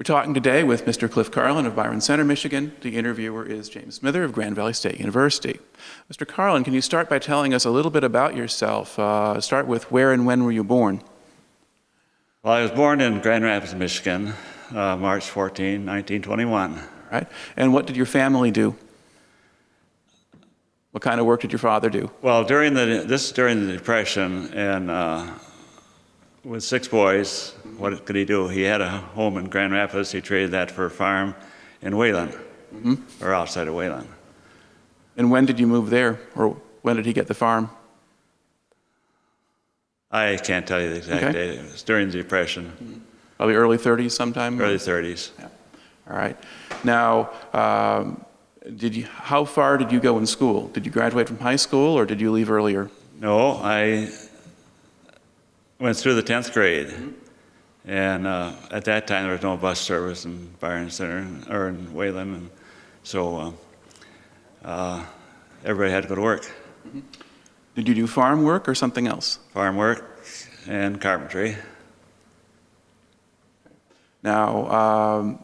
We're talking today with Mr. Cliff Carlon of Byron Center, Michigan. The interviewer is James Smither of Grand Valley State University. Mr. Carlon, can you start by telling us a little bit about yourself? Start with where and when were you born? Well, I was born in Grand Rapids, Michigan, March 14, 1921. All right. And what did your family do? What kind of work did your father do? Well, during the Depression, and with 6 boys, what could he do? He had a home in Grand Rapids. He traded that for a farm in Wayland, or outside of Wayland. And when did you move there, or when did he get the farm? I can't tell you the exact date. It was during the Depression. Probably early 30s sometime? Early 30s. Yeah. All right. Now, how far did you go in school? Did you graduate from high school, or did you leave earlier? No, I went through the 10th grade. And at that time, there was no bus service in Byron Center, or in Wayland, and so everybody had to go to work. Did you do farm work or something else? Farm work and carpentry. Now,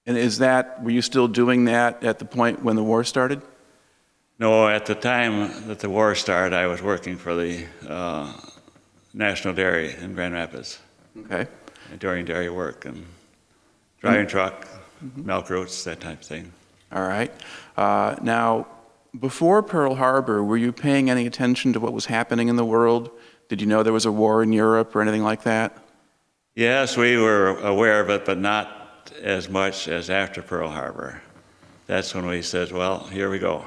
and were you still doing that at the point when the war started? No, at the time that the war started, I was working for the National Dairy in Grand Rapids. Okay. During dairy work and driving truck, milk routes, that type of thing. All right. Now, before Pearl Harbor, were you paying any attention to what was happening in the world? Did you know there was a war in Europe or anything like that? Yes, we were aware of it, but not as much as after Pearl Harbor. That's when we said, well, here we go.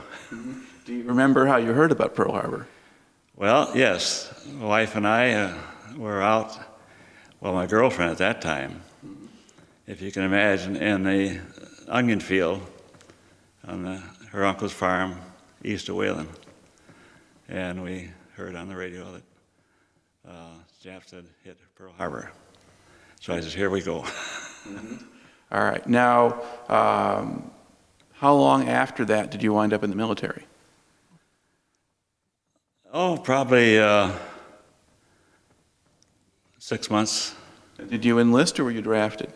Do you remember how you heard about Pearl Harbor? Well, yes. My wife and I were out, well, my girlfriend at that time, if you can imagine, in the onion field on her uncle's farm east of Wayland. And we heard on the radio that Japs had hit Pearl Harbor. So I said, here we go. All right. Now, how long after that did you wind up in the military? Oh, probably 6 months. Did you enlist or were you drafted?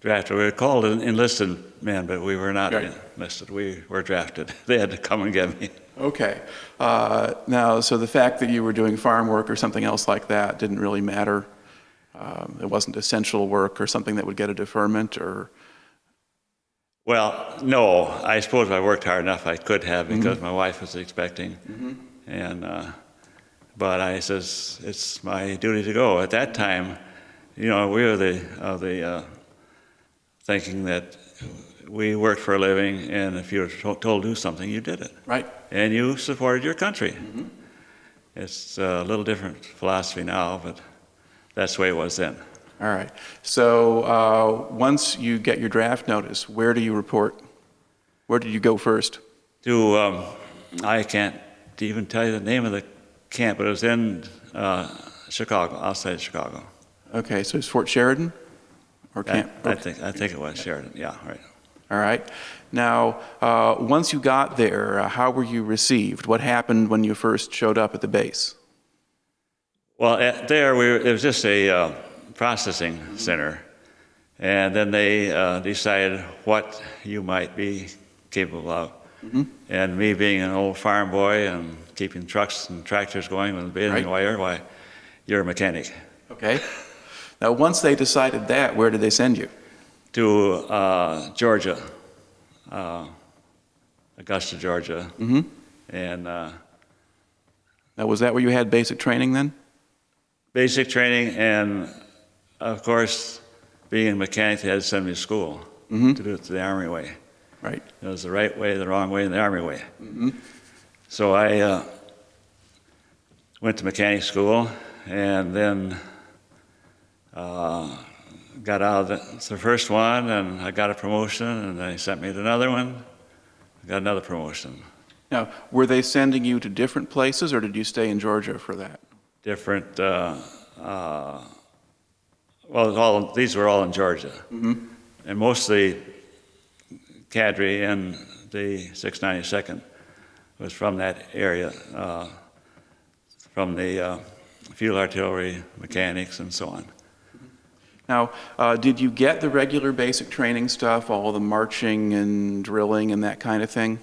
Drafted. We were called enlisted men, but we were not enlisted. We were drafted. They had to come and get me. Okay. Now, so the fact that you were doing farm work or something else like that didn't really matter? It wasn't essential work or something that would get a deferment, or? Well, no. I suppose if I worked hard enough, I could have, because my wife was expecting. And but I says, it's my duty to go. At that time, you know, we were thinking that we worked for a living, and if you were told to do something, you did it. Right. And you supported your country. It's a little different philosophy now, but that's the way it was then. All right. So once you get your draft notice, where do you report? Where did you go first? I can't even tell you the name of the camp, but it was in Chicago, outside Chicago. Okay, so it's Fort Sheridan? Or camp? I think it was Sheridan, yeah, right. All right. Now, once you got there, how were you received? What happened when you first showed up at the base? Well, it was just a processing center, and then they decided what you might be capable of. And me being an old farm boy and keeping trucks and tractors going with a baling wire, why, you're a mechanic. Okay. Now, once they decided that, where did they send you? To Georgia, Augusta, Georgia. And now, was that where you had basic training then? Basic training, and of course, being a mechanic, they had to send me to school to do it the Army way. Right. It was the right way, the wrong way, and the Army way. So I went to mechanic school, and then got out of the first one, and I got a promotion, and they sent me to another one. I got another promotion. Now, were they sending you to different places, or did you stay in Georgia for that? Different, well, these were all in Georgia. And most of the cadre in the 692nd was from that area, from the field artillery, mechanics, and so on. Now, did you get the regular basic training stuff, all the marching and drilling and that kind of thing?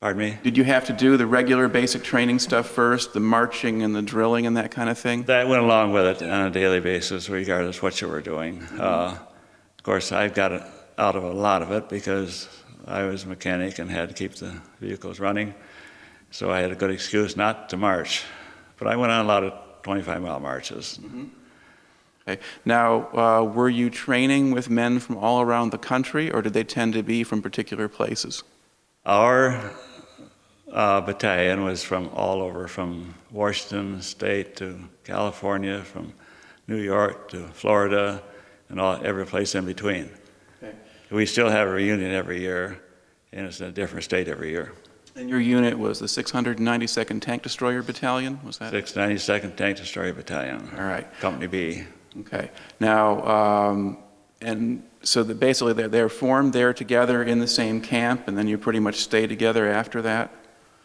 Pardon me? Did you have to do the regular basic training stuff first, the marching and the drilling and that kind of thing? That went along with it on a daily basis, regardless what you were doing. Of course, I got out of a lot of it because I was a mechanic and had to keep the vehicles running, so I had a good excuse not to march. But I went on a lot of 25-mile marches. Okay. Now, were you training with men from all around the country, or did they tend to be from particular places? Our battalion was from all over, from Washington State to California, from New York to Florida, and every place in between. Okay. We still have a reunion every year, and it's in a different state every year. And your unit was the 692nd Tank Destroyer Battalion, was that? 692nd Tank Destroyer Battalion. All right. Company B. Okay. Now, and so basically they're formed there together in the same camp, and then you pretty much stay together after that?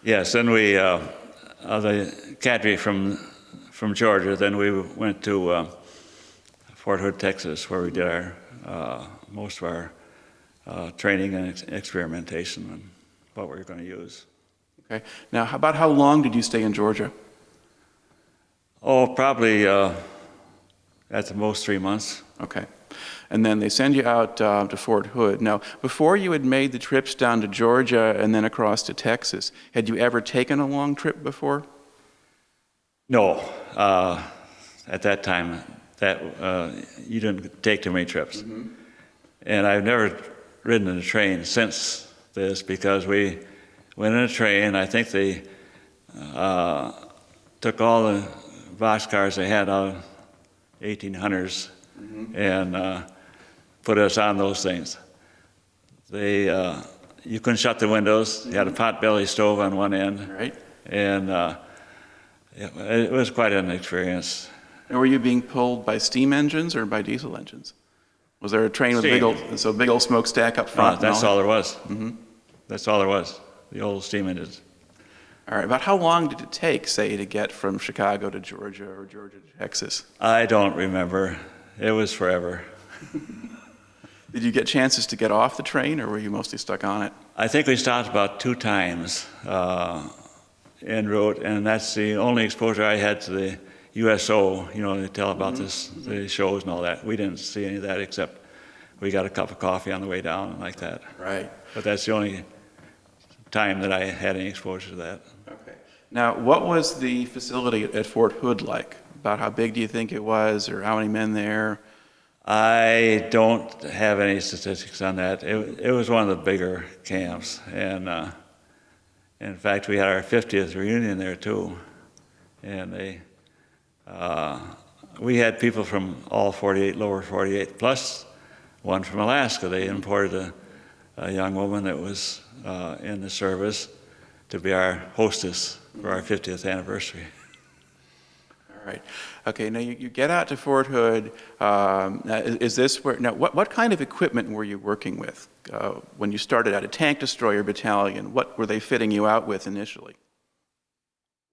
Yes, then we, the cadre from Georgia, then we went to Fort Hood, Texas, where we did our most of our training and experimentation and what we were going to use. Okay. Now, how long did you stay in Georgia? Oh, probably at the most 3 months. Okay. And then they send you out to Fort Hood. Now, before you had made the trips down to Georgia and then across to Texas, had you ever taken a long trip before? No. At that time, you didn't take too many trips. And I've never ridden in a train since this because we went in a train. I think they took all the boxcars they had out of 1800s and put us on those things. You couldn't shut the windows. You had a pot-belly stove on one end. Right. And it was quite an experience. And were you being pulled by steam engines or by diesel engines? Was there a train with Steam. big old smokestack up front? That's all there was. That's all there was, the old steam engines. All right. About how long did it take, say, to get from Chicago to Georgia or Georgia to Texas? I don't remember. It was forever. Did you get chances to get off the train, or were you mostly stuck on it? I think we stopped about 2 times en route, and that's the only exposure I had to the USO. You know, they tell about the shows and all that. We didn't see any of that except we got a cup of coffee on the way down and like that. Right. But that's the only time that I had any exposure to that. Okay. Now, what was the facility at Fort Hood like? About how big do you think it was, or how many men there? I don't have any statistics on that. It was one of the bigger camps, and in fact, we had our 50th reunion there too, and we had people from all 48, lower 48, plus one from Alaska. They imported a young woman that was in the service to be our hostess for our 50th anniversary. All right. Okay. Now you get out to Fort Hood. Is this where? Now, what kind of equipment were you working with when you started out? A Tank Destroyer Battalion. What were they fitting you out with initially?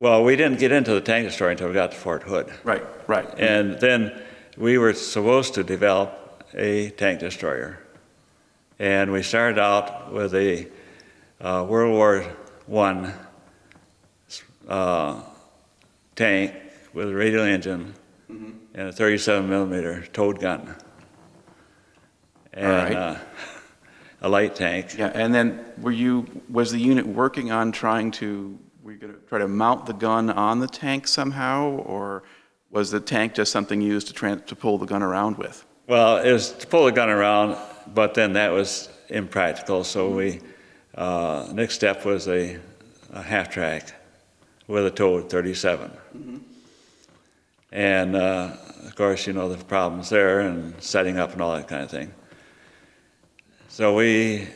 Well, we didn't get into the Tank Destroyer until we got to Fort Hood. Right. Right. And then we were supposed to develop a tank destroyer. And we started out with a World War I tank with a radial engine and a 37 millimeter towed gun. And a light tank. Yeah. And then was the unit working on were you going to try to mount the gun on the tank somehow, or was the tank just something used to pull the gun around with? Well, it was to pull the gun around, but then that was impractical. So next step was a half-track with a towed 37. And of course, you know the problems there and setting up and all that kind of thing. So we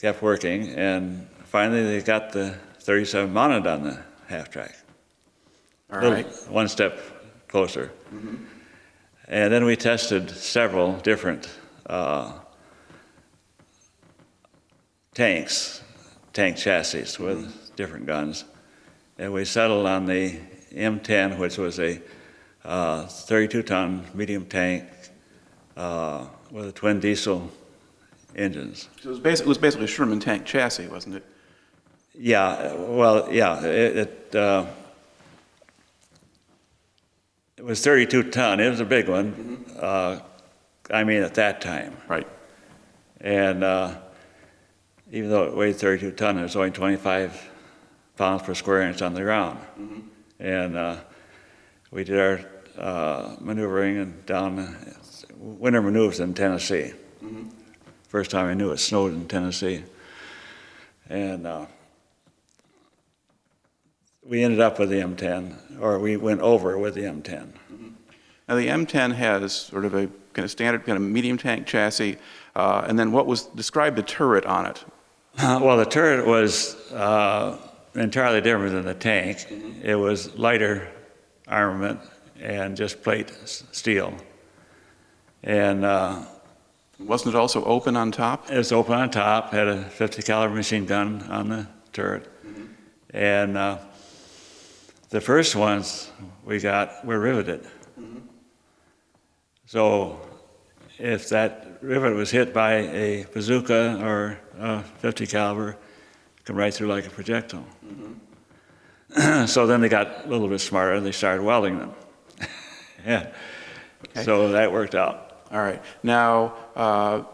kept working, and finally they got the 37 mounted on the half-track. All right. One step closer. And then we tested several different tank chassis with different guns. And we settled on the M10, which was a 32-ton medium tank with a twin diesel engines. So it was basically a Sherman tank chassis, wasn't it? Yeah, well, yeah, it was 32 ton. It was a big one. I mean, at that time. Right. And even though it weighed 32 ton, it was only 25 pounds per square inch on the ground. And we did our maneuvering and down winter maneuvers in Tennessee. First time I knew it snowed in Tennessee. And we ended up with the M10, or we went over with the M10. Now the M10 has sort of a kind of standard kind of medium tank chassis, and then describe the turret on it. Well, the turret was entirely different than the tank. It was lighter armament and just plate steel. And Wasn't it also open on top? it was open on top, had a 50 caliber machine gun on the turret. And the first ones we got were riveted. So if that rivet was hit by a bazooka or a 50 caliber, it come right through like a projectile. So then they got a little bit smarter and they started welding them. Yeah. Okay. So that worked out. All right. Now,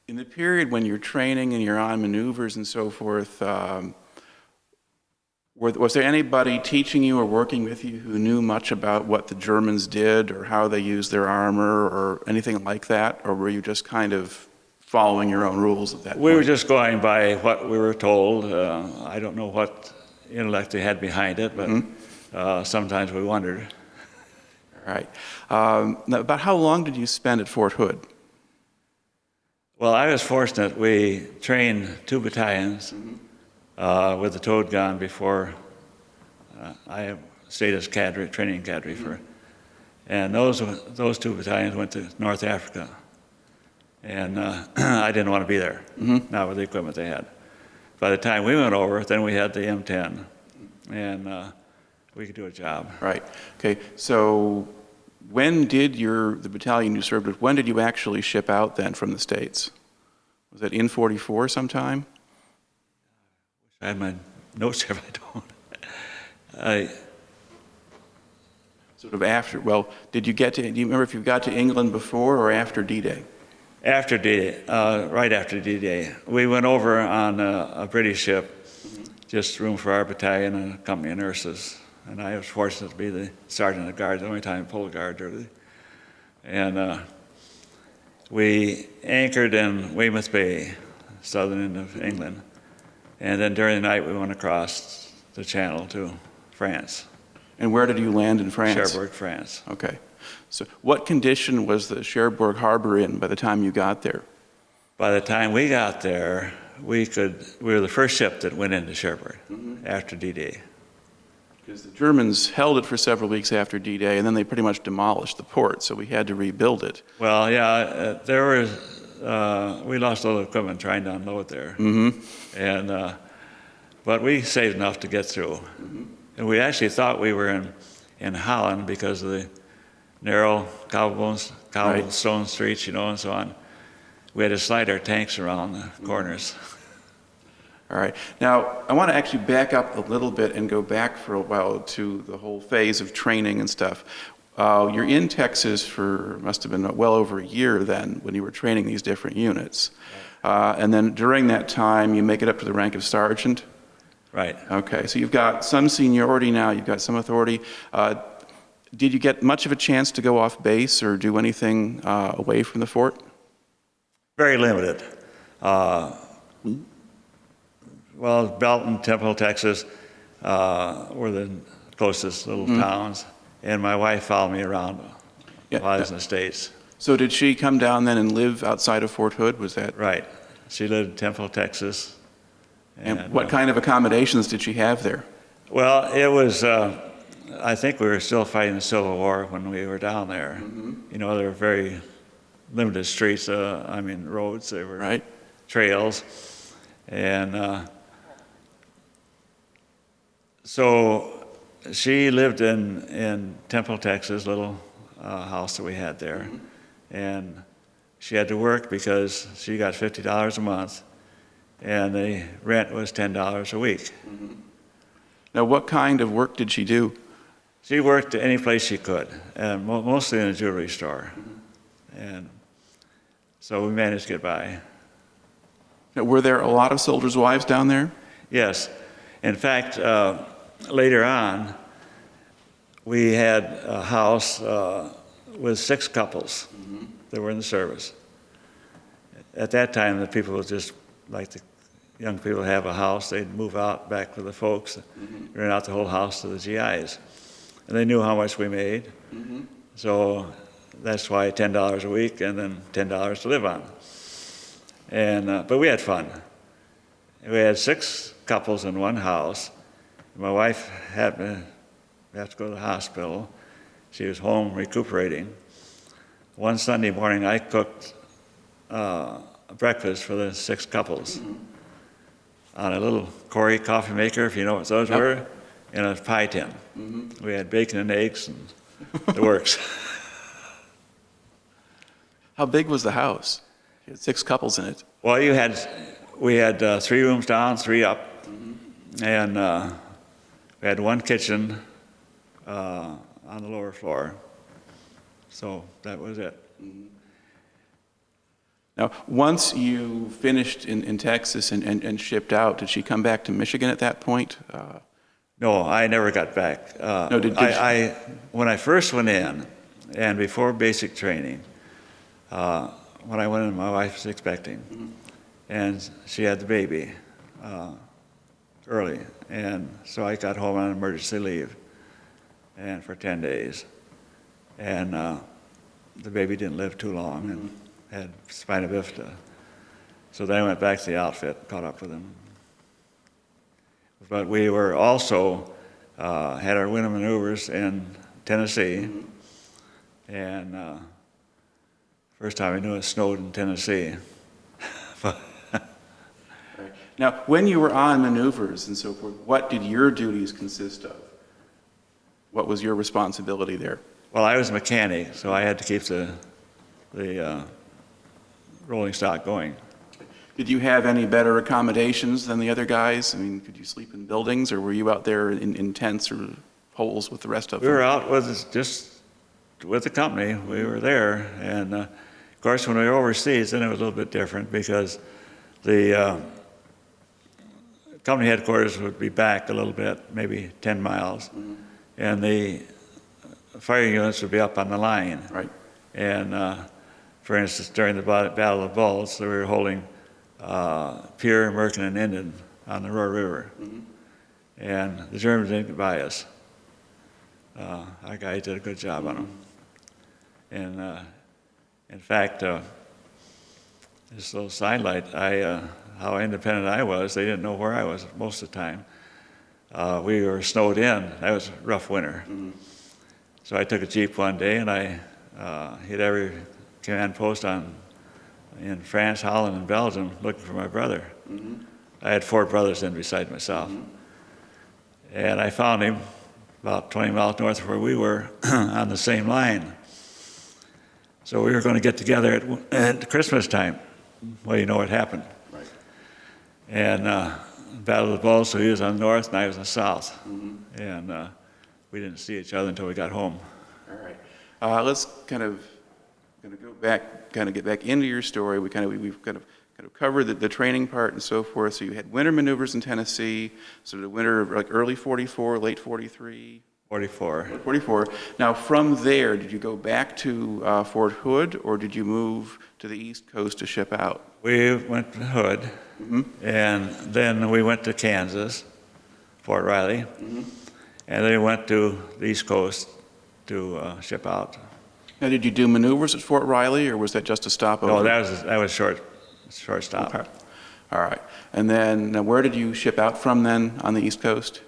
in the period when you're training and you're on maneuvers and so forth, was there anybody teaching you or working with you who knew much about what the Germans did or how they used their armor or anything like that? Or were you just kind of following your own rules at that point? We were just going by what we were told. I don't know what intellect they had behind it, but sometimes we wondered. All right. Now, about how long did you spend at Fort Hood? Well, I was fortunate. We trained 2 battalions with the towed gun before I stayed as cadre, training cadre for, and those 2 battalions went to North Africa, and I didn't want to be there, not with the equipment they had. By the time we went over, then we had the M10, and we could do a job. Right. Okay. So when did the battalion you served with, when did you actually ship out then from the States? Was it in 44 sometime? I had my notes here, if I don't. Sort of after, well, do you remember if you got to England before or after D-Day? After D-Day, right after D-Day. We went over on a British ship, just room for our battalion and a company of nurses. And I was fortunate to be the sergeant of guard, the only time I pulled a guard duty. And we anchored in Weymouth Bay, southern end of England. And then during the night, we went across the channel to France. And where did you land in France? Cherbourg, France. Okay. So what condition was the Cherbourg harbor in by the time you got there? By the time we got there, we were the first ship that went into Cherbourg after D-Day. Because the Germans held it for several weeks after D-Day, and then they pretty much demolished the port, so we had to rebuild it. Well, yeah, we lost all the equipment trying to unload there. And, but we saved enough to get through. And we actually thought we were in Holland because of the narrow cobblestone streets, and so on. We had to slide our tanks around the corners. All right. Now, I want to actually back up a little bit and go back for a while to the whole phase of training and stuff. You're in Texas for, must have been well over a year then when you were training these different units. And then during that time, you make it up to the rank of sergeant? Right. Okay, so you've got some seniority now, you've got some authority. Did you get much of a chance to go off base or do anything away from the fort? Very limited. Well, Belton, Temple, Texas were the closest little towns, and my wife followed me around while I was in the States. So did she come down then and live outside of Fort Hood? Was that right? She lived in Temple, Texas. And what kind of accommodations did she have there? Well, it was. I think we were still fighting the Civil War when we were down there. There were very limited streets. Roads. They were trails, and so she lived in Temple, Texas, little house that we had there. And she had to work because she got $50 a month, and the rent was $10 a week. Now, what kind of work did she do? She worked any place she could, and mostly in a jewelry store. And so we managed to get by. Now, were there a lot of soldiers' wives down there? Yes. In fact, later on, we had a house with 6 couples that were in the service. At that time, the people would just, like the young people have a house, they'd move out back with the folks, rent out the whole house to the GIs. And they knew how much we made. So that's why $10 a week and then $10 to live on. And, but we had fun. We had 6 couples in one house. My wife had to go to the hospital. She was home recuperating. One Sunday morning, I cooked breakfast for the 6 couples on a little Corey coffee maker, if you know what those were, in a pie tin. We had bacon and eggs and the works. How big was the house? You had 6 couples in it. Well, we had 3 rooms down, 3 up, and we had 1 kitchen on the lower floor. So that was it. Now, once you finished in Texas and shipped out, did she come back to Michigan at that point? No, I never got back. No, when I first went in, and before basic training, when I went in, my wife was expecting, and she had the baby early, and so I got home on emergency leave, and for 10 days, and the baby didn't live too long, and had spina bifida. So then I went back to the outfit, caught up with him. But we were also, had our winter maneuvers in Tennessee, and first time I knew it snowed in Tennessee. Now, when you were on maneuvers and so forth, what did your duties consist of? What was your responsibility there? Well, I was a mechanic, so I had to keep the rolling stock going. Did you have any better accommodations than the other guys? I mean, could you sleep in buildings, or were you out there in tents or holes with the rest of them? We were out just with the company. We were there, and of course, when we were overseas, then it was a little bit different because the company headquarters would be back a little bit, maybe 10 miles, and the firing units would be up on the line. Right. And for instance, during the Battle of Bulge, we were holding Pierre, Merkin, and Indian on the Roar River. And the Germans didn't get by us. Our guy did a good job on them. And in fact, this little sidelight, how independent I was, they didn't know where I was most of the time. We were snowed in. That was a rough winter. So I took a Jeep one day and I hit every command post in France, Holland, and Belgium looking for my brother. I had 4 brothers in beside myself. And I found him about 20 miles north of where we were on the same line. So we were going to get together at Christmas time. Well, you know what happened. Right. And Battle of the Bulge, so he was on the north and I was on the south. And we didn't see each other until we got home. All right. Let's kind of go back, kind of get back into your story. We've kind of covered the training part and so forth. So you had winter maneuvers in Tennessee, sort of the winter of like early 44, late 43? 44. 44. Now from there, did you go back to Fort Hood, or did you move to the East Coast to ship out? We went to Hood, and then we went to Kansas, Fort Riley, and then we went to the East Coast to ship out. Now, did you do maneuvers at Fort Riley, or was that just a stopover? No, that was short stop. Okay. All right. And then, now where did you ship out from then on the East Coast?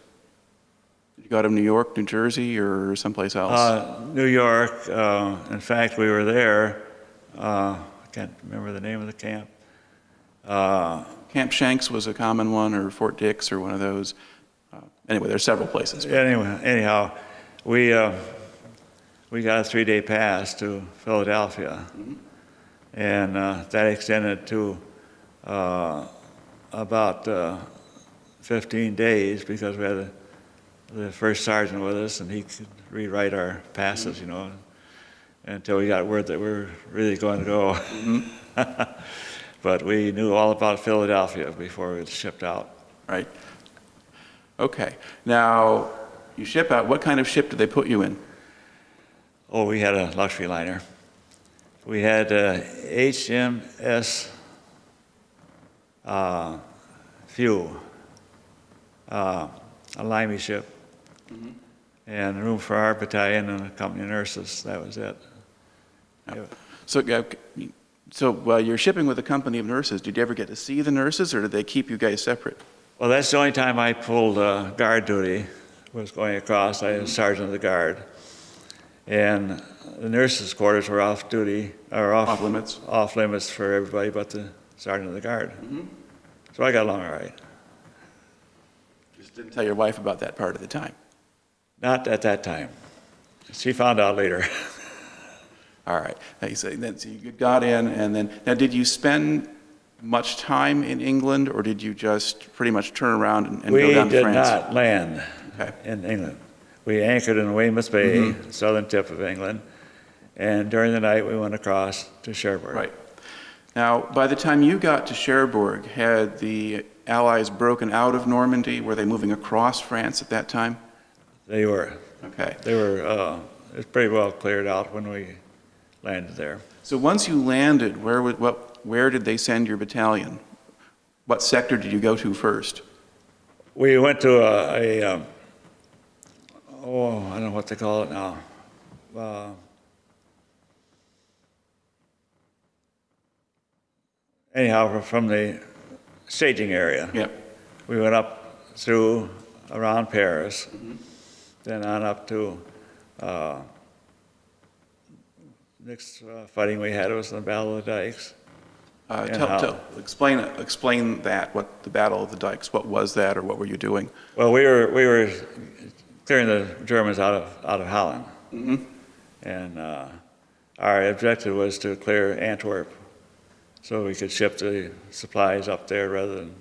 Did you go to New York, New Jersey, or someplace else? New York. In fact, we were there. I can't remember the name of the camp. Camp Shanks was a common one, or Fort Dix, or one of those. Anyway, there's several places. Anyhow, we got a 3-day pass to Philadelphia, and that extended to about 15 days because we had the first sergeant with us, and he could rewrite our passes, you know, until we got word that we were really going to go. But we knew all about Philadelphia before we were shipped out. Right. Okay. Now, you ship out. What kind of ship did they put you in? Oh, we had a luxury liner. We had HMS Few, a limey ship, and room for our battalion and a company of nurses. That was it. Yeah. So while you're shipping with a company of nurses, did you ever get to see the nurses, or did they keep you guys separate? Well, that's the only time I pulled guard duty, was going across. I was sergeant of the guard. And the nurses' quarters were off duty, or off limits. Off limits for everybody but the sergeant of the guard. So I got along all right. Just didn't tell your wife about that part of the time. Not at that time. She found out later. All right. Now you say then, so you got in, and then now did you spend much time in England, or did you just pretty much turn around and go down to France? We did not land in England. We anchored in Weymouth Bay, southern tip of England, and during the night we went across to Cherbourg. Right. Now, by the time you got to Cherbourg, had the Allies broken out of Normandy? Were they moving across France at that time? They were. Okay. They were. It was pretty well cleared out when we landed there. So once you landed, where did they send your battalion? What sector did you go to first? We went to I don't know what they call it now. Anyhow, from the staging area, we went up through around Paris, then on up to next fighting we had was the Battle of the Dykes. Explain that. What the Battle of the Dykes? What was that, or what were you doing? Well, we were clearing the Germans out of Holland, and our objective was to clear Antwerp, so we could ship the supplies up there rather than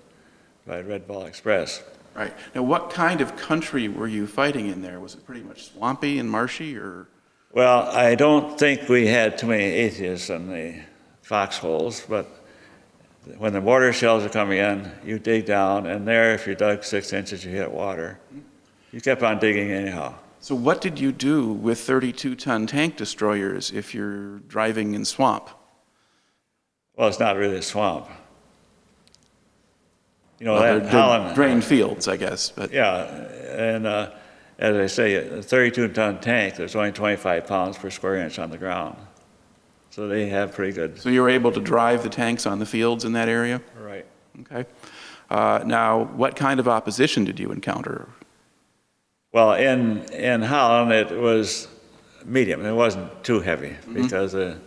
by Red Ball Express. Right. Now, what kind of country were you fighting in there? Was it pretty much swampy and marshy, or? Well, I don't think we had too many atheists in the foxholes, but when the mortar shells are coming in, you dig down, and there, if you dug 6 inches, you hit water. You kept on digging anyhow. So what did you do with 32-ton tank destroyers if you're driving in swamp? Well, it's not really a swamp. You know, Well, that Holland... drained fields, I guess. But yeah, and as I say, a 32-ton tank, there's only 25 pounds per square inch on the ground. So they have pretty good... So you were able to drive the tanks on the fields in that area? Right. Okay. Now, what kind of opposition did you encounter? Well, in Holland, it was medium. It wasn't too heavy because the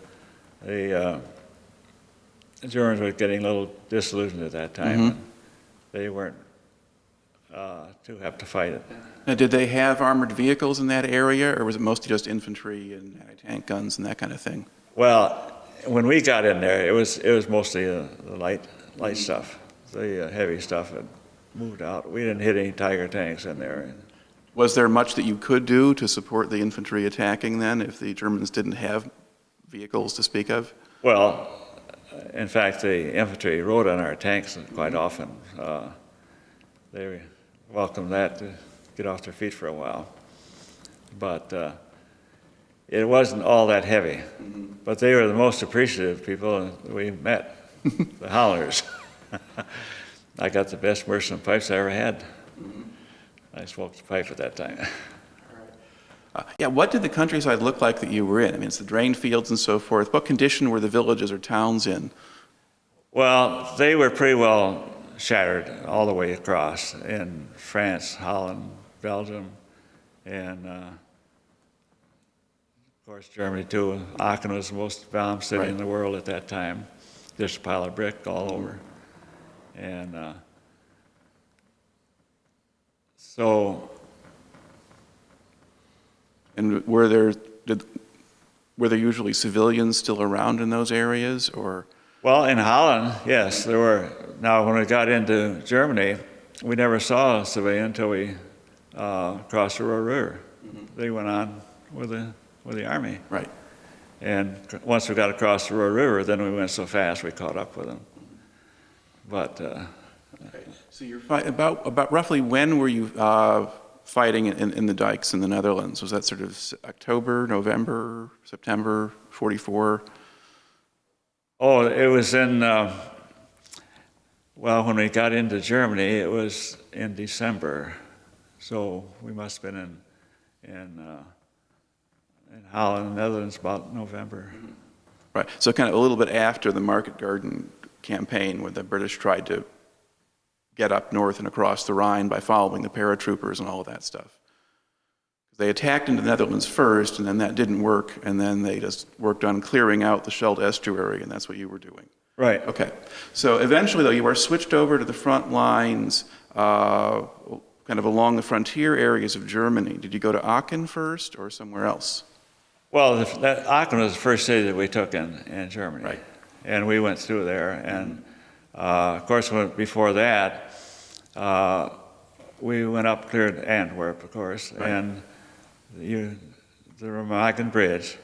Germans were getting a little disillusioned at that time. And they weren't too apt to fight it. Now, did they have armored vehicles in that area, or was it mostly just infantry and anti-tank guns and that kind of thing? Well, when we got in there, it was mostly the light stuff. The heavy stuff had moved out. We didn't hit any Tiger tanks in there. Was there much that you could do to support the infantry attacking then, if the Germans didn't have vehicles to speak of? Well, in fact, the infantry rode on our tanks quite often. They welcomed that to get off their feet for a while. But it wasn't all that heavy. But they were the most appreciative people we met, the Hollanders. I got the best Merson pipes I ever had. I smoked a pipe at that time. Yeah, what did the countryside look like that you were in? I mean, it's the drained fields and so forth. What condition were the villages or towns in? Well, they were pretty well shattered all the way across in France, Holland, Belgium, and of course Germany too. Aachen was the most bombed city in the world at that time. Just a pile of brick all over. And So, And were there usually civilians still around in those areas, or? well, in Holland, yes, there were. Now, when we got into Germany, we never saw a civilian until we crossed the Ruhr River. They went on with the army. Right. And once we got across the Ruhr River, then we went so fast we caught up with them. But Okay. So you're about roughly when were you fighting in the dikes in the Netherlands? Was that sort of October, November, September, 44? oh, it was in well, when we got into Germany, it was in December. So we must have been in Holland, Netherlands, about November. Right. So kind of a little bit after the Market Garden campaign, when the British tried to get up north and across the Rhine by following the paratroopers and all of that stuff. They attacked into the Netherlands first, and then that didn't work, and then they just worked on clearing out the Scheldt estuary, and that's what you were doing. Right. Okay. So eventually, though, you were switched over to the front lines, kind of along the frontier areas of Germany. Did you go to Aachen first, or somewhere else? Well, Aachen was the first city that we took in Germany. Right. And we went through there. And, of course, before that, we went up clear to Antwerp, of course. Right. And the Remagen Bridge,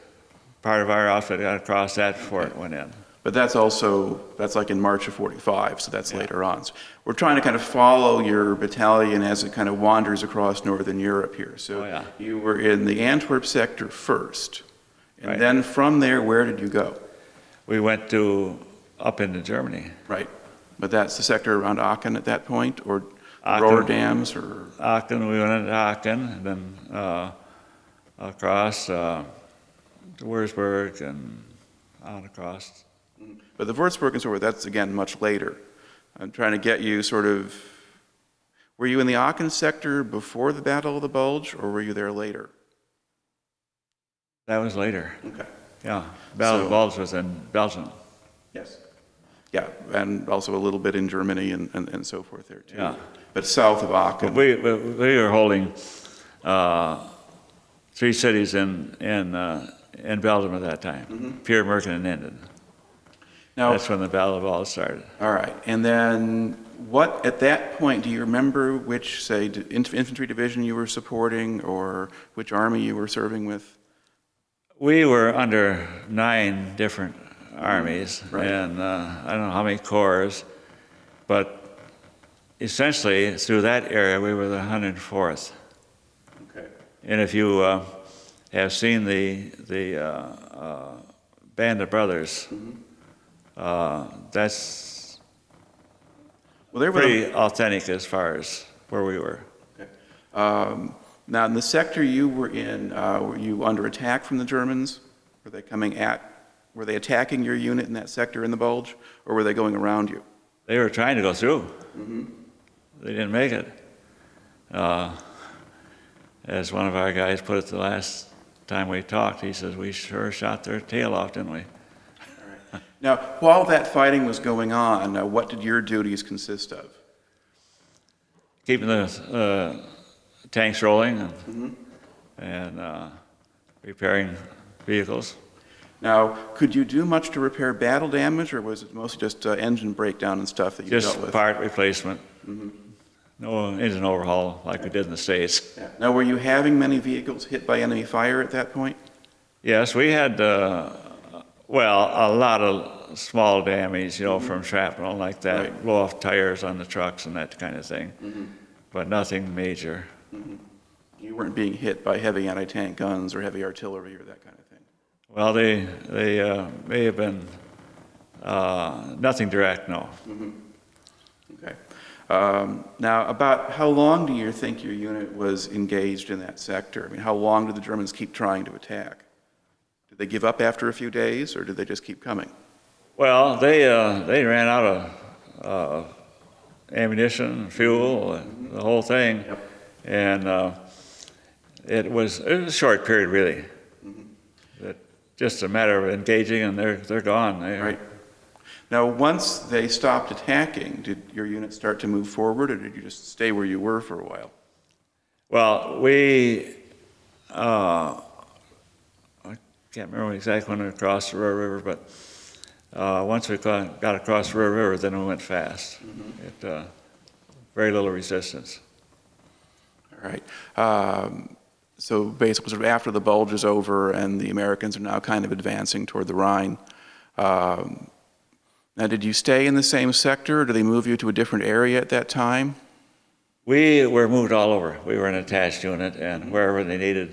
part of our outfit got across that before it went in. But that's like in March of 45, so that's later on. So we're trying to kind of follow your battalion as it kind of wanders across Northern Europe here. So you were in the Antwerp sector first, and then from there, where did you go? We went up into Germany. Right. But that's the sector around Aachen at that point, or Aachen, Rotterdams, or? Aachen, we went into Aachen, and then across to Würzburg and on across. But the Würzburg and so forth, that's again much later. I'm trying to get you sort of, were you in the Aachen sector before the Battle of the Bulge, or were you there later? That was later. Okay. Yeah, Battle of the Bulge was in Belgium. Yes. Yeah, and also a little bit in Germany and so forth there too. Yeah. But south of Aachen. We were holding 3 cities in Belgium at that time, Pier, Merken, and Enden. Now, that's when the Battle of the Bulge started. All right, and then what, at that point, do you remember which, say, infantry division you were supporting, or which army you were serving with? We were under 9 different armies, and I don't know how many corps, but essentially through that area we were the 104th. Okay. And if you have seen the Band of Brothers, that's pretty authentic as far as where we were. Okay. Now, in the sector you were in, were you under attack from the Germans? Were they attacking your unit in that sector in the Bulge, or were they going around you? They were trying to go through. They didn't make it. As one of our guys put it the last time we talked, he says, we sure shot their tail off, didn't we? All right. Now, while that fighting was going on, what did your duties consist of? Keeping the tanks rolling and repairing vehicles. Now, could you do much to repair battle damage, or was it mostly just engine breakdown and stuff that you dealt with? Just part replacement. No engine overhaul like we did in the States. Yeah. Now, were you having many vehicles hit by enemy fire at that point? Yes, we had, well, a lot of small damage, from shrapnel like that, blow off tires on the trucks and that kind of thing, but nothing major. You weren't being hit by heavy anti-tank guns or heavy artillery or that kind of thing? Well, they may have been nothing direct, no. Okay. Now, about how long do you think your unit was engaged in that sector? I mean, how long did the Germans keep trying to attack? Did they give up after a few days, or did they just keep coming? Well, they ran out of ammunition, fuel, and the whole thing, and it was a short period, really. Just a matter of engaging, and they're gone. Right. Now, once they stopped attacking, did your unit start to move forward, or did you just stay where you were for a while? Well, I can't remember exactly when we crossed the Royal River, but once we got across the Royal River, then we went fast. Very little resistance. All right. So basically, sort of after the Bulge is over and the Americans are now kind of advancing toward the Rhine. Now, did you stay in the same sector, or did they move you to a different area at that time? We were moved all over. We were an attached unit, and wherever they needed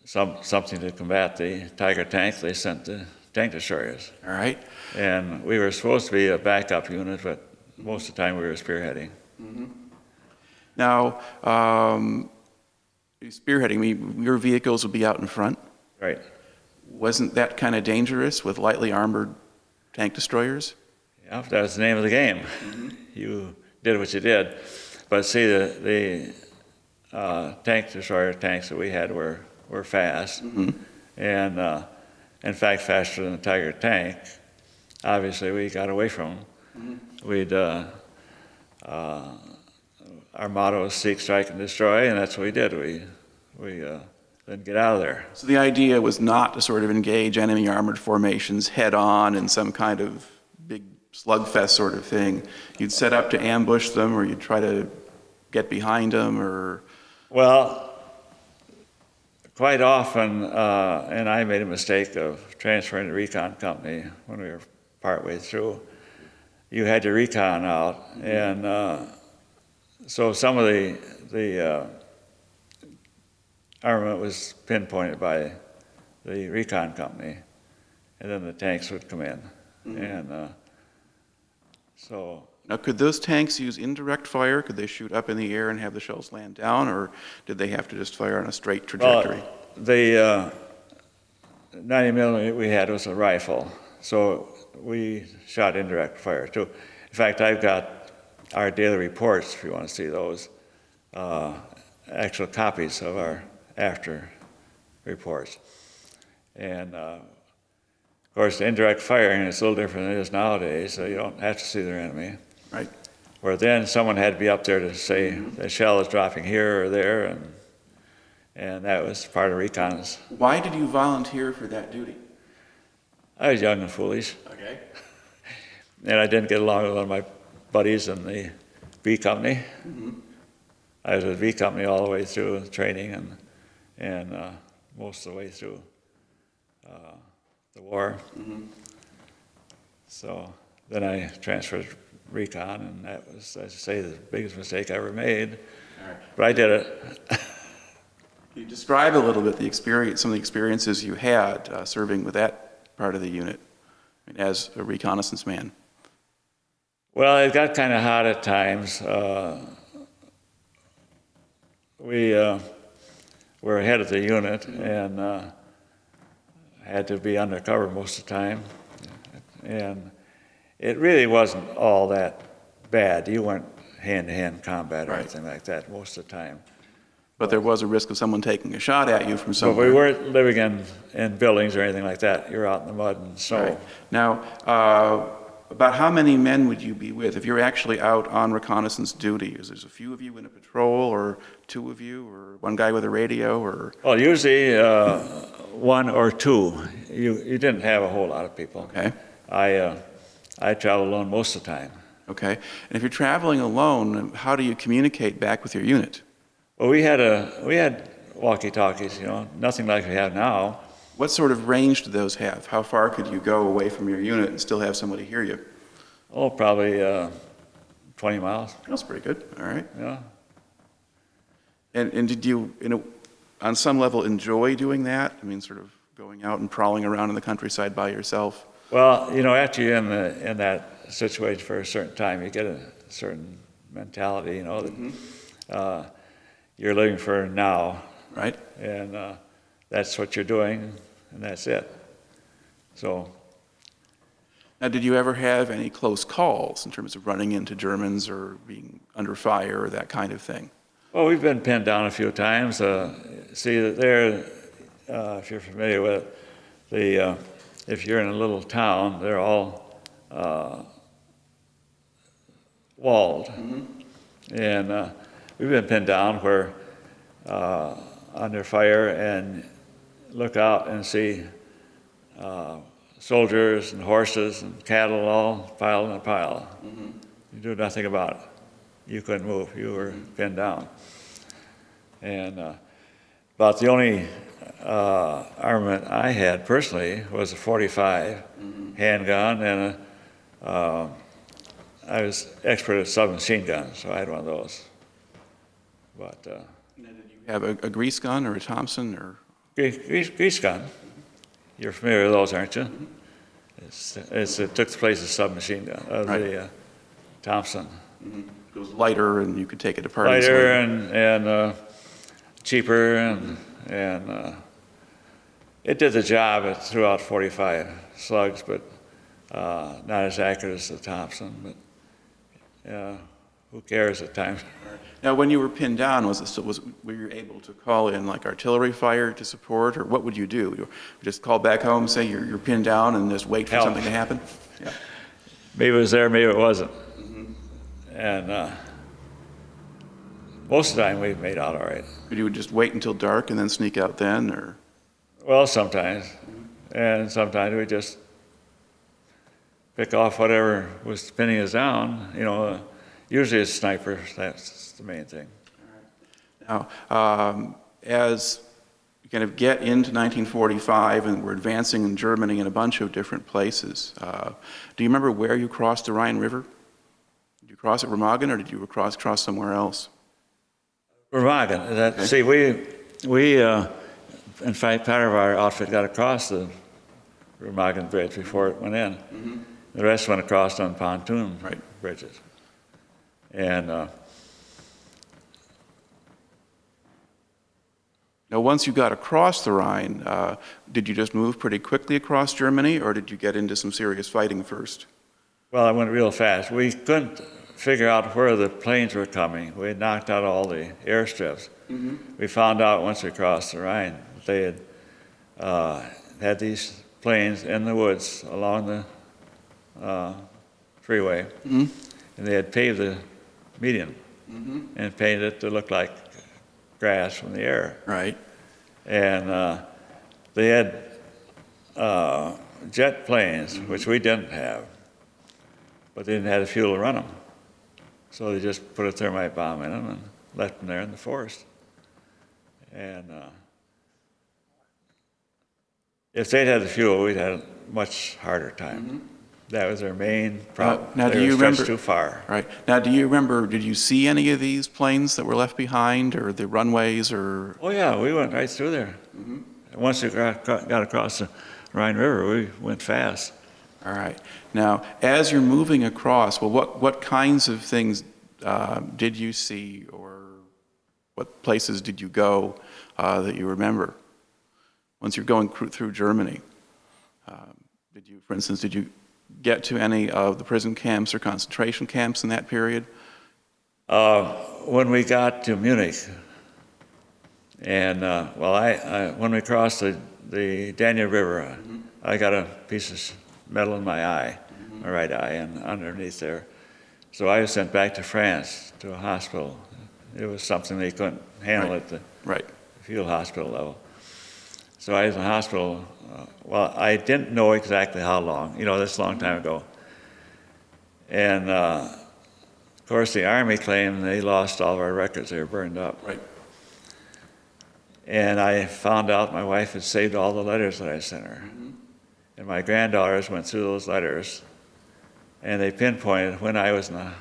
something to combat the Tiger tank, they sent the tank destroyers. All right. And we were supposed to be a backup unit, but most of the time we were spearheading. Now, spearheading, your vehicles would be out in front. Right. Wasn't that kind of dangerous with lightly armored tank destroyers? Yeah, that was the name of the game. You did what you did. But see, the tank destroyer tanks that we had were fast. And in fact, faster than the Tiger tank. Obviously, we got away from them. Our motto is seek, strike, and destroy, and that's what we did. We didn't get out of there. So the idea was not to sort of engage enemy armored formations head on in some kind of big slugfest sort of thing. You'd set up to ambush them, or you'd try to get behind them, or... Well, quite often, and I made a mistake of transferring the recon company when we were partway through. You had your recon out, and so some of the armament was pinpointed by the recon company, and then the tanks would come in. And so... Now, could those tanks use indirect fire? Could they shoot up in the air and have the shells land down, or did they have to just fire on a straight trajectory? Well, the 90 millimeter we had was a rifle, so we shot indirect fire too. In fact, I've got our daily reports, if you want to see those, actual copies of our after reports. And of course, the indirect firing is a little different than it is nowadays, so you don't have to see their enemy. Right. Where then someone had to be up there to say the shell is dropping here or there, and that was part of reconnaissance. Why did you volunteer for that duty? I was young and foolish. Okay. And I didn't get along with one of my buddies in the B Company. I was with B Company all the way through training and most of the way through the war. So then I transferred to recon, and that was, as I say, the biggest mistake I ever made. All right. But I did it. You describe a little bit the experience, some of the experiences you had serving with that part of the unit as a reconnaissance man. Well, it got kind of hot at times. We were ahead of the unit and had to be undercover most of the time. And it really wasn't all that bad. You weren't hand-to-hand combat or Right. anything like that most of the time. But there was a risk of someone taking a shot at you from But somewhere. we weren't living in buildings or anything like that. You're out in the mud and snow. Right. Now, about how many men would you be with if you're actually out on reconnaissance duty? Is there a few of you in a patrol, or two of you, or one guy with a radio, or? Well, usually one or two. You didn't have a whole lot of people. Okay. I traveled alone most of the time. Okay. And if you're traveling alone, how do you communicate back with your unit? Well, we had walkie-talkies, nothing like we have now. What sort of range do those have? How far could you go away from your unit and still have somebody hear you? Oh, probably 20 miles. That's pretty good. All right. Yeah. And did you, on some level, enjoy doing that? I mean, sort of going out and prowling around in the countryside by yourself? Well, after you're in that situation for a certain time, you get a certain mentality, that you're living for now. Right. And that's what you're doing, and that's it. So. Now, did you ever have any close calls in terms of running into Germans or being under fire or that kind of thing? Well, we've been pinned down a few times. See, there, if you're familiar with it, if you're in a little town, they're all walled. And we've been pinned down where under fire and look out and see soldiers and horses and cattle all piled in a pile. Mm-hmm. You do nothing about it. You couldn't move. You were pinned down. And about the only armament I had personally was a .45 handgun, and I was expert at submachine guns, so I had one of those. But did you have a grease gun or a Thompson or grease gun? You're familiar with those, aren't you? It took the place of submachine gun, of the Thompson. Mm-hmm. It was lighter, and you could take it to parties. Lighter and cheaper, and it did the job. It threw out 45 slugs, but not as accurate as the Thompson. But who cares at times? Now, when you were pinned down, were you able to call in like artillery fire to support, or what would you do? You just call back home, say you're pinned down, and just wait for something to happen? Yeah. Maybe it was there, maybe it wasn't. Mm-hmm. And most of the time we made out all right. But you would just wait until dark and then sneak out then, or? Well, sometimes. And sometimes we just pick off whatever was pinning us down. You know, usually it's snipers. That's the main thing. Now, as you kind of get into 1945 and we're advancing in Germany in a bunch of different places, do you remember where you crossed the Rhine River? Did you cross at Remagen, or did you cross somewhere else? Remagen. Okay. See, we in fact, part of our outfit got across the Remagen Bridge before it went in. Mm-hmm. The rest went across on pontoon bridges. And now, once you got across the Rhine, did you just move pretty quickly across Germany, or did you get into some serious fighting first? Well, I went real fast. We couldn't figure out where the planes were coming. We had knocked out all the airstrips. Mm-hmm. We found out once we crossed the Rhine that they had these planes in the woods along the freeway, mm-hmm. and they had paved the median and painted it to look like grass from the air. Right. And they had jet planes, which we didn't have, but they didn't have the fuel to run them. So they just put a thermite bomb in them and left them there in the forest. And if they'd had the fuel, we'd had a much harder time. Mm-hmm. That was their main problem. Now, do you remember too far? Right. Now, do you remember? Did you see any of these planes that were left behind, or the runways, or? Oh yeah, we went right through there. Mm-hmm. Once we got across the Rhine River, we went fast. All right. Now, as you're moving across, well, what kinds of things did you see, or what places did you go that you remember? Once you're going through Germany, for instance, did you get to any of the prison camps or concentration camps in that period? When we got to Munich, and when we crossed the Danube River, I got a piece of metal in my eye, my right eye, and underneath there. So I was sent back to France to a hospital. It was something they couldn't handle at the field hospital level. So I was in the hospital. I didn't know exactly how long. You know, this is a long time ago. And of course, the Army claimed they lost all of our records. They were burned up. Right. And I found out my wife had saved all the letters that I sent her. Mm-hmm. And my granddaughters went through those letters, and they pinpointed when I was in the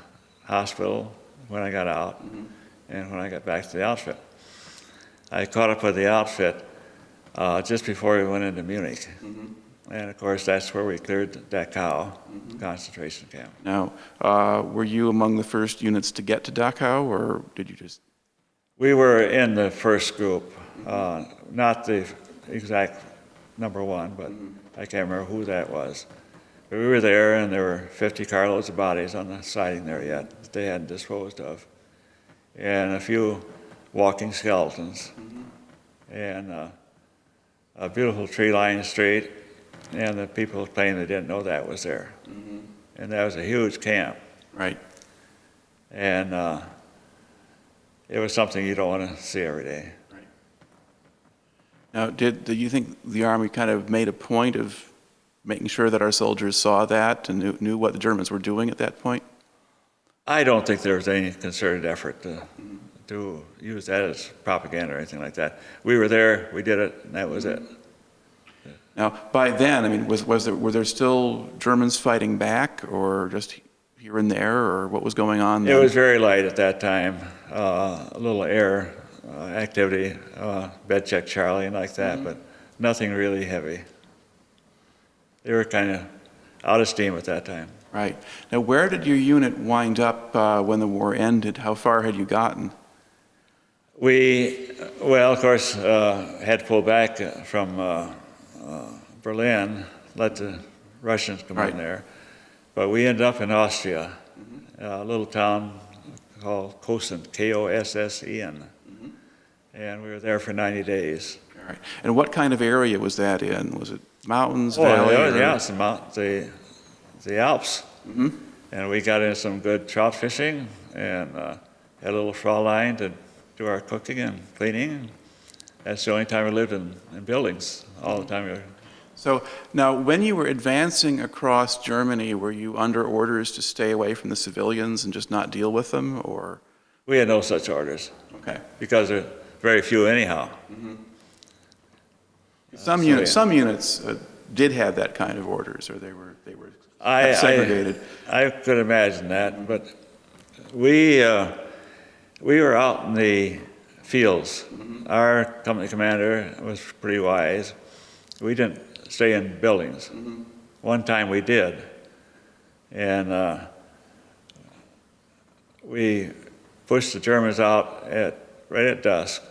hospital, when I got out, and when I got back to the outfit. I caught up with the outfit just before we went into Munich. Mm-hmm. And of course, that's where we cleared Dachau concentration camp. Now, were you among the first units to get to Dachau, or did you just? We were in the first group, not the exact number one, but I can't remember who that was. But we were there, and there were 50 carloads of bodies on the siding there yet that they hadn't disposed of, and a few walking skeletons, and a beautiful tree-lined street, and the people claimed they didn't know that was there. And that was a huge camp. Right. And it was something you don't want to see every day. Right. Now, do you think the Army kind of made a point of making sure that our soldiers saw that and knew what the Germans were doing at that point? I don't think there was any concerted effort to use that as propaganda or anything like that. We were there, we did it, and that was it. Now, by then, I mean, were there still Germans fighting back, or just here and there, or what was going on then? It was very light at that time. A little air activity, bed check Charlie and like that, but nothing really heavy. They were kind of out of steam at that time. Right. Now, where did your unit wind up when the war ended? How far had you gotten? We, well, of course, had to pull back from Berlin, let the Russians come in there. But we ended up in Austria, a little town called Kossen, K-O-S-S-E-N. And we were there for 90 days. All right. And what kind of area was that in? Was it mountains, Oh, valley? yeah, some the Alps. And we got in some good trout fishing and had a little Fraulein to do our cooking and cleaning. That's the only time we lived in buildings, all the time. So now, when you were advancing across Germany, were you under orders to stay away from the civilians and just not deal with them, or? We had no such orders. Okay. Because there are very few anyhow. Some units did have that kind of orders, or they were segregated. I could imagine that, but we were out in the fields. Our company commander was pretty wise. We didn't stay in buildings. One time we did, and we pushed the Germans out right at dusk,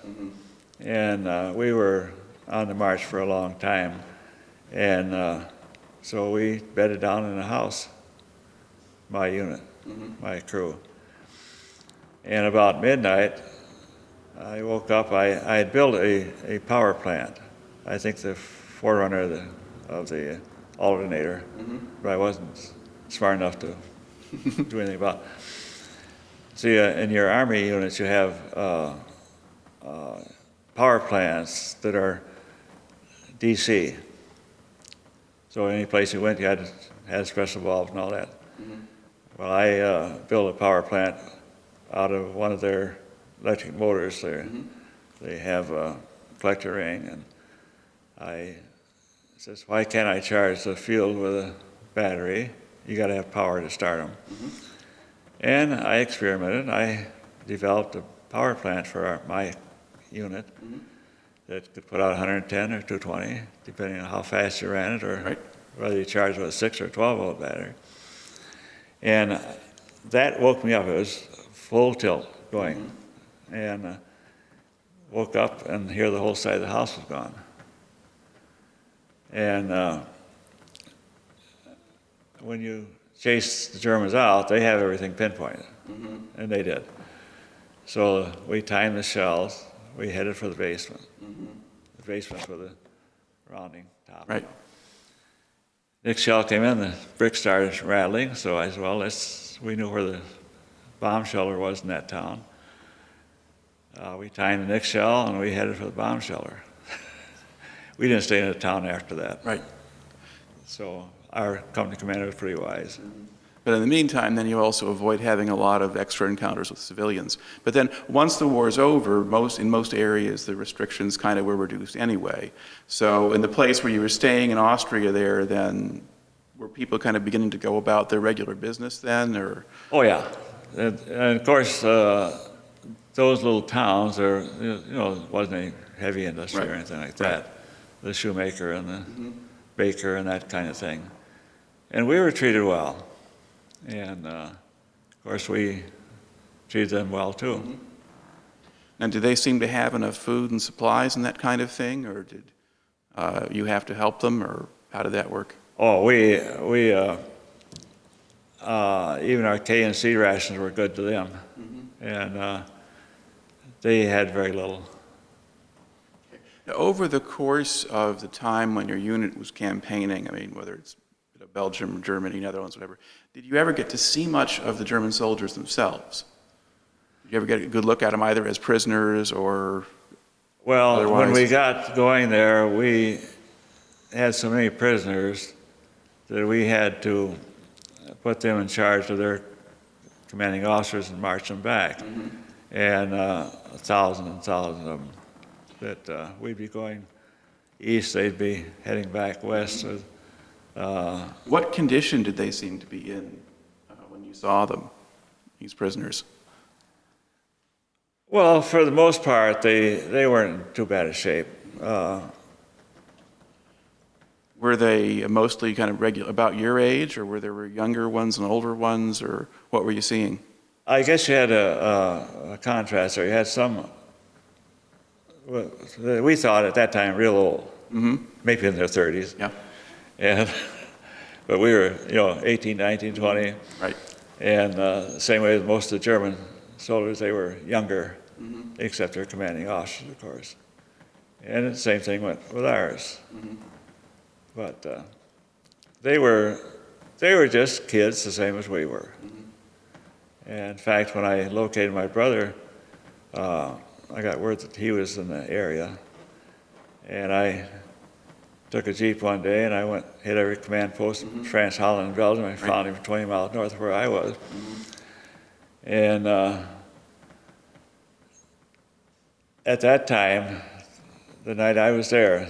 and we were on the march for a long time, and so we bedded down in a house, my unit, my crew. And about midnight, I woke up. I had built a power plant. I think the forerunner of the alternator, but I wasn't smart enough to do anything about it. See, in your Army units, you have power plants that are DC. So any place you went, you had special bulbs and all that. Well, I built a power plant out of one of their electric motors there. They have a collector ring, and I says, why can't I charge the field with a battery? You got to have power to start them. And I experimented. I developed a power plant for my unit that could put out 110 or 220, depending on how fast you ran it, or whether you charged with a 6 or 12-volt battery. And that woke me up. It was full tilt going. And woke up and here the whole side of the house was gone. And when you chase the Germans out, they have everything pinpointed, and they did. So we timed the shells. We headed for the basement. The basement with the rounding top. Right. Next shell came in, the bricks started rattling, so I said, well, we knew where the bomb shelter was in that town. We timed the next shell, and we headed for the bomb shelter. We didn't stay in the town after that. Right. So our company commander was pretty wise. But in the meantime, then you also avoid having a lot of extra encounters with civilians. But then once the war's over, in most areas, the restrictions kind of were reduced anyway. So in the place where you were staying in Austria there, then were people kind of beginning to go about their regular business then, or? Oh, yeah. And of course, those little towns, there wasn't any heavy industry or anything like that. The shoemaker and the baker and that kind of thing. And we were treated well. And of course, we treated them well too. And did they seem to have enough food and supplies and that kind of thing, or did you have to help them, or how did that work? Oh, we even our K and C rations were good to them, and they had very little. Now, over the course of the time when your unit was campaigning, I mean, whether it's Belgium, Germany, Netherlands, whatever, did you ever get to see much of the German soldiers themselves? Did you ever get a good look at them either as prisoners or Well, otherwise? when we got going there, we had so many prisoners that we had to put them in charge of their commanding officers and march them back. And 1,000 and 1,000 of them that we'd be going east, they'd be heading back west. What condition did they seem to be in when you saw them, these prisoners? Well, for the most part, they weren't in too bad a shape. Were they mostly kind of about your age, or were there younger ones and older ones, or what were you seeing? I guess you had a contrast there. You had some, we thought at that time, real old, maybe in their 30s. Yeah. And, but we were, 18, 19, 20. Right. And same way with most of the German soldiers, they were younger, except their commanding officers, of course. And the same thing went with ours. But they were just kids, the same as we were. And in fact, when I located my brother, I got word that he was in the area. And I took a Jeep one day and I hit every command post in France, Holland, and Belgium. I found him 20 miles north of where I was. And at that time, the night I was there,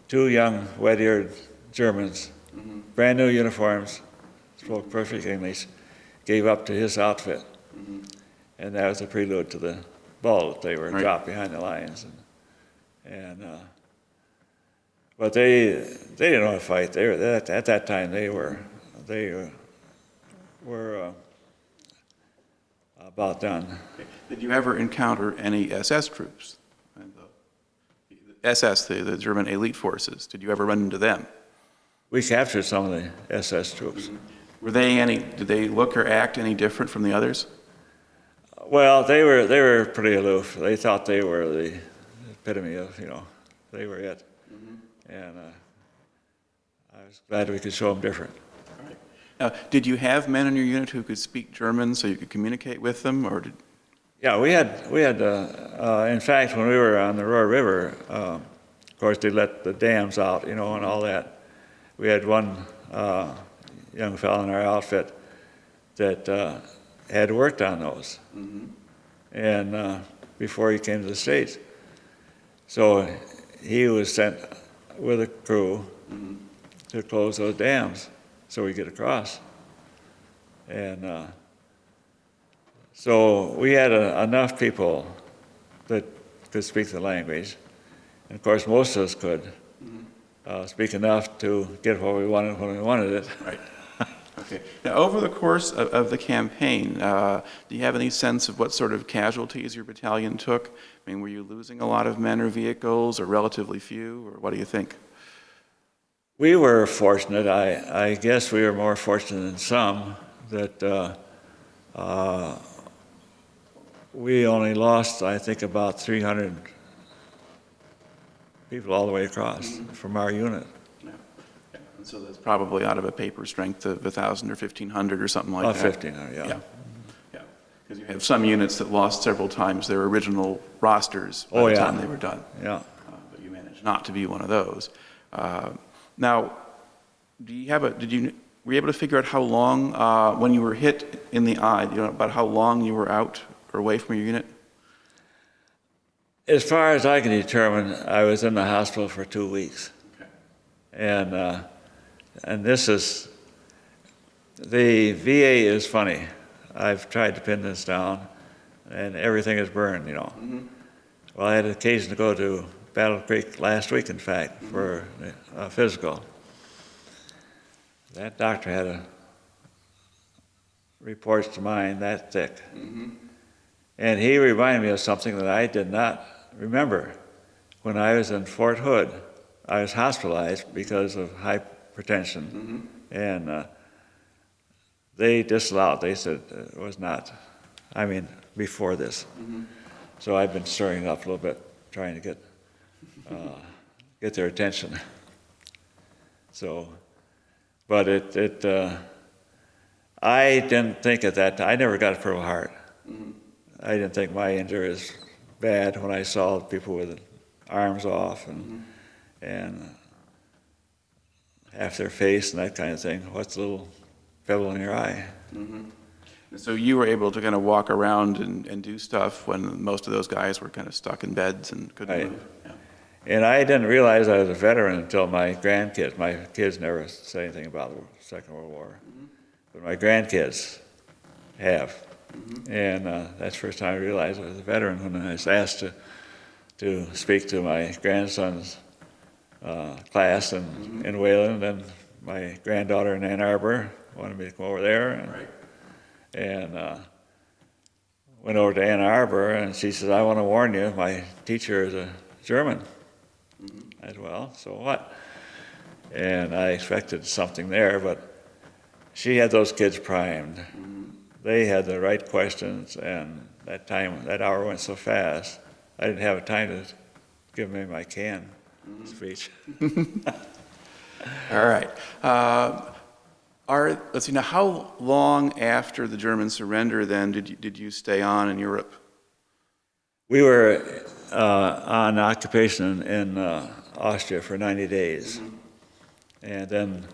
2 young, wet-eared Germans, brand new uniforms, spoke perfect English, gave up to his outfit. And that was a prelude to the ball that they were dropped behind the lines. But they didn't know how to fight. At that time they were about done. Did you ever encounter any SS troops? The SS, the German elite forces. Did you ever run into them? We captured some of the SS troops. Were did they look or act any different from the others? Well, they were pretty aloof. They thought they were the epitome of, they were it. And I was glad we could show them different. All right. Now, did you have men in your unit who could speak German so you could communicate with them, or did? Yeah, we had. In fact, when we were on the Roar River, of course, they let the dams out, and all that. We had one young fellow in our outfit that had worked on those, and before he came to the States, so he was sent with a crew to close those dams so we could get across, and. So we had enough people that could speak the language. And of course, most of us could speak enough to get what we wanted when we wanted it. Right. Okay. Now, over the course of the campaign, do you have any sense of what sort of casualties your battalion took? I mean, were you losing a lot of men or vehicles, or relatively few, or what do you think? We were fortunate. I guess we were more fortunate than some that we only lost, I think, about 300 people all the way across from our unit. Yeah. And so that's probably out of a paper strength of 1,000 or 1,500 or something like that. 1,500, yeah. Yeah. Because you have some units that lost several times their original rosters by the time they were done. Yeah. But you managed not to be one of those. Now, were you able to figure out how long, when you were hit in the eye, about how long you were out or away from your unit? As far as I can determine, I was in the hospital for 2 weeks. Okay. And this is, the VA is funny. I've tried to pin this down, and everything is burned, Well, I had an occasion to go to Battle Creek last week, in fact, for a physical. That doctor had reports to mine that thick. And he reminded me of something that I did not remember. When I was in Fort Hood, I was hospitalized because of hypertension. And they disallowed, they said it was not, before this. So I've been stirring it up a little bit, trying to get their attention. So, but I didn't think at that time, I never got a Purple Heart. I didn't think my injury was bad when I saw people with arms off and half their face and that kind of thing. What's a little pebble in your eye? So you were able to kind of walk around and do stuff when most of those guys were kind of stuck in beds and couldn't Right. move. Yeah. And I didn't realize I was a veteran until my grandkids. My kids never said anything about the Second World War, but my grandkids have. And that's the first time I realized I was a veteran when I was asked to speak to my grandson's class in Wayland, and my granddaughter in Ann Arbor wanted me to come over there. And went over to Ann Arbor, and she says, I want to warn you, my teacher is a German. I said, well, so what? And I expected something there, but she had those kids primed. They had the right questions, and that hour went so fast, I didn't have time to give them my can speech. All right. Let's see, now how long after the German surrender then did you stay on in Europe? We were on occupation in Austria for 90 days. And then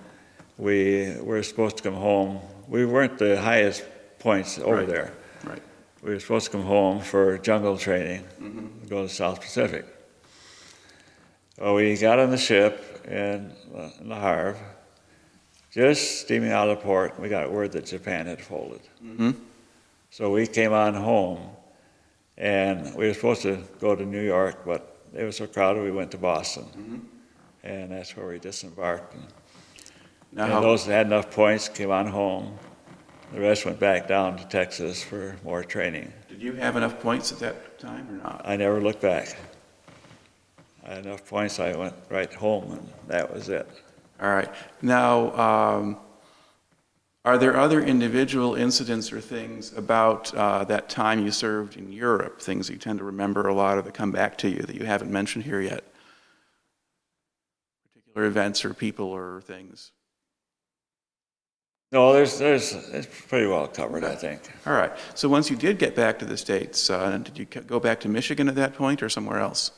we were supposed to come home. We weren't the highest points over there. Right. We were supposed to come home for jungle training, go to the South Pacific. Well, we got on the ship in Le Havre, just steaming out of the port, and we got word that Japan had folded. So we came on home, and we were supposed to go to New York, but it was so crowded we went to Boston. And that's where we disembarked. And those that had enough points came on home. The rest went back down to Texas for more training. Did you have enough points at that time or not? I never looked back. I had enough points, I went right home, and that was it. All right. Now, are there other individual incidents or things about that time you served in Europe, things that you tend to remember a lot or that come back to you that you haven't mentioned here yet? Particular events or people or things? No, it's pretty well covered, I think. All right. So once you did get back to the States, did you go back to Michigan at that point or somewhere else?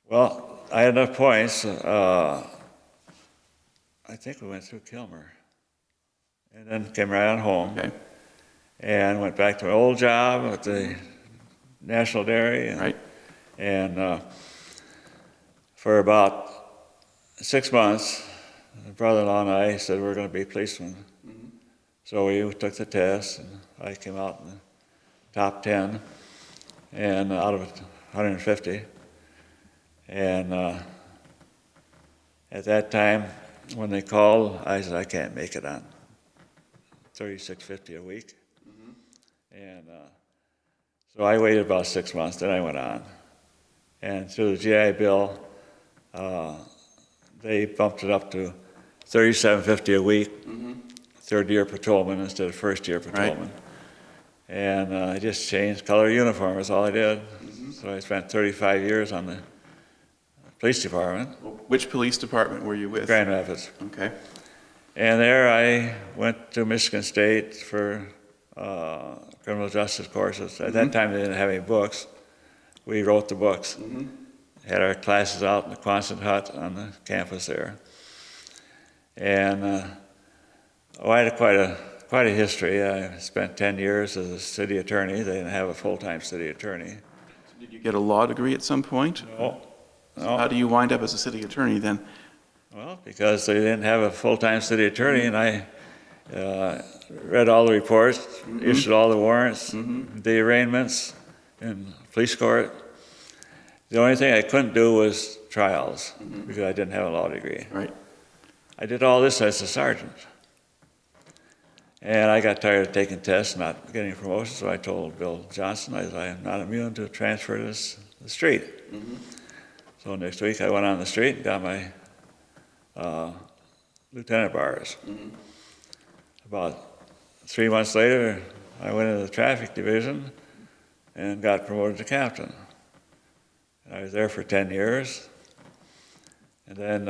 Well, I had enough points. I think we went through Kilmer. And then came right on home. Okay. And went back to my old job at the National Dairy. And, Right. And for about 6 months, my brother-in-law and I said we were going to be policemen. So we took the test, and I came out in the top 10, and out of 150. And at that time, when they called, I said, I can't make it on $36.50 a week. And so I waited about 6 months, then I went on. And through the GI Bill, they bumped it up to $37.50 a week, third-year patrolman instead of first-year patrolman. Right. And I just changed color uniform, that's all I did. So I spent 35 years on the police department. Which police department were you with? Grand Rapids. Okay. And there I went to Michigan State for criminal justice courses. At that time, they didn't have any books. We wrote the books. Had our classes out in the Quonset hut on the campus there. And I had quite a history. I spent 10 years as a city attorney. They didn't have a full-time city attorney. Did you get a law degree at some point? No. How do you wind up as a city attorney then? Well, because they didn't have a full-time city attorney, and I read all the reports, issued all the warrants, the arraignments in police court. The only thing I couldn't do was trials, because I didn't have a law degree. Right. I did all this as a sergeant. And I got tired of taking tests, not getting a promotion, so I told Bill Johnson, I said, I am not immune to transfer to the street. So next week I went on the street and got my lieutenant bars. About 3 months later, I went into the traffic division and got promoted to captain. I was there for 10 years. And then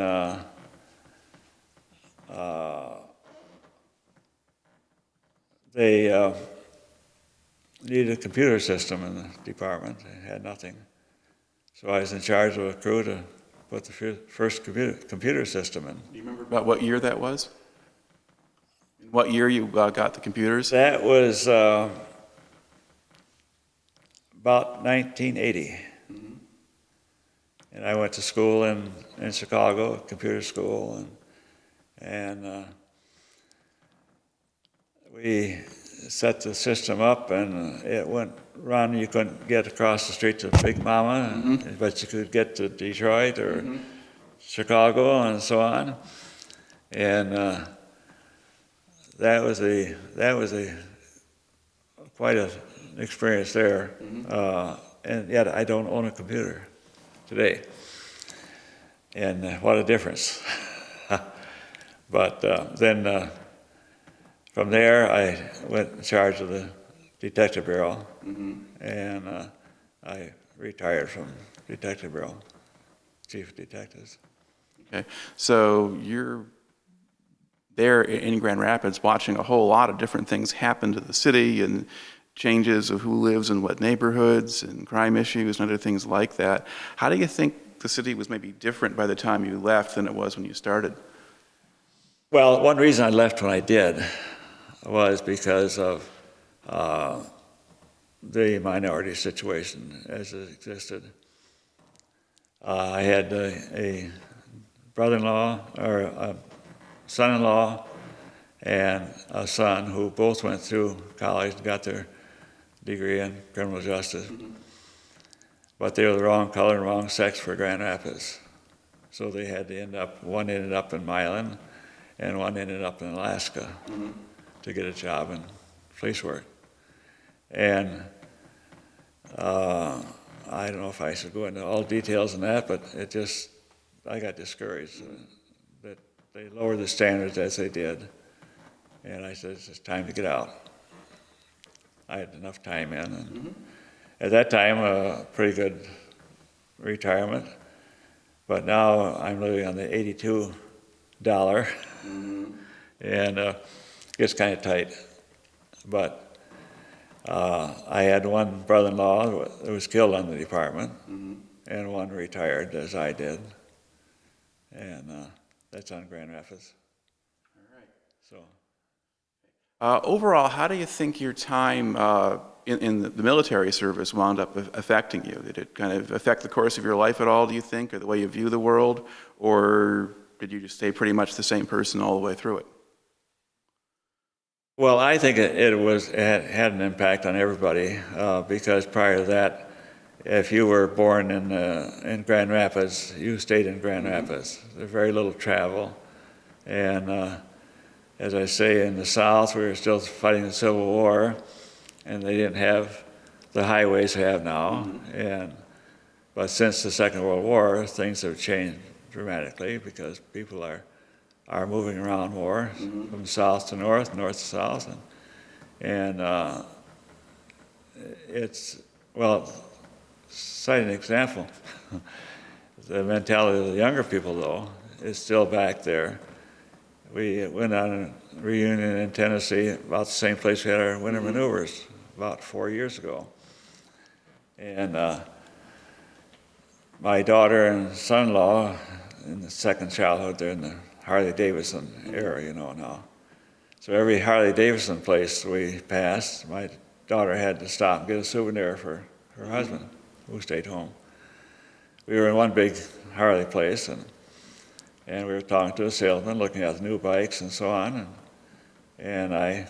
needed a computer system in the department. They had nothing. So I was in charge of a crew to put the first computer system in. Do you remember about what year that was? In what year you got the computers? That was about 1980. And I went to school in Chicago, computer school, and we set the system up, and it went run. You couldn't get across the street to Big Mama, but you could get to Detroit or Chicago and so on. And that was quite an experience there. And yet I don't own a computer today. And what a difference. But then from there, I went in charge of the Detective Bureau, and I retired from Detective Bureau, Chief of Detectives. Okay, so you're there in Grand Rapids watching a whole lot of different things happen to the city and changes of who lives in what neighborhoods and crime issues and other things like that. How do you think the city was maybe different by the time you left than it was when you started? Well, one reason I left when I did was because of the minority situation as it existed. I had a brother-in-law, or a son-in-law, and a son who both went through college and got their degree in criminal justice. But they were the wrong color and wrong sex for Grand Rapids. So they had to one ended up in Milan, and one ended up in Alaska to get a job in police work. And I don't know if I should go into all details on that, but I got discouraged that they lowered the standards as they did. And I said, it's just time to get out. I had enough time in. And at that time, a pretty good retirement. But now I'm living on the $82, and it gets kind of tight. But I had one brother-in-law that was killed in the department, and one retired, as I did. And that's on Grand Rapids. All right. So. Overall, how do you think your time in the military service wound up affecting you? Did it kind of affect the course of your life at all, do you think, or the way you view the world? Or did you just stay pretty much the same person all the way through it? Well, I think it had an impact on everybody because prior to that, if you were born in Grand Rapids, you stayed in Grand Rapids. There's very little travel. And as I say, in the South, we were still fighting the Civil War, and they didn't have the highways they have now. But since the Second World War, things have changed dramatically because people are moving around more from south to north, north to south, and it's, well, cite an example. The mentality of the younger people, though, is still back there. We went on a reunion in Tennessee, about the same place we had our winter maneuvers about 4 years ago. And my daughter and son-in-law, in the second childhood, they're in the Harley-Davidson era, you know, now. So every Harley-Davidson place we passed, my daughter had to stop and get a souvenir for her husband, who stayed home. We were in one big Harley place, and we were talking to a salesman, looking at the new bikes and so on, and I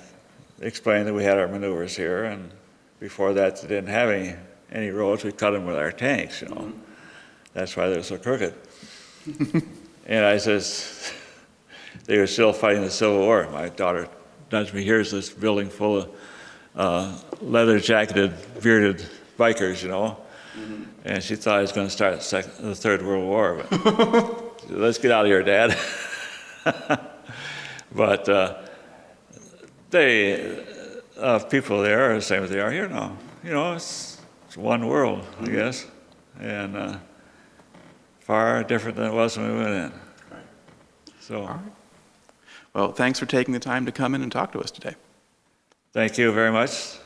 explained that we had our maneuvers here, and before that they didn't have any roads. We cut them with our tanks, you know. That's why they're so crooked. And I says, they were still fighting the Civil War. My daughter nudged me, here's this building full of leather-jacketed, bearded bikers, you know. And she thought I was going to start the Third World War. But let's get out of here, Dad. But people there are the same as they are here now. You know, it's one world, I guess, and far different than it was when we went in. Right. So. All right. Well, thanks for taking the time to come in and talk to us today. Thank you very much.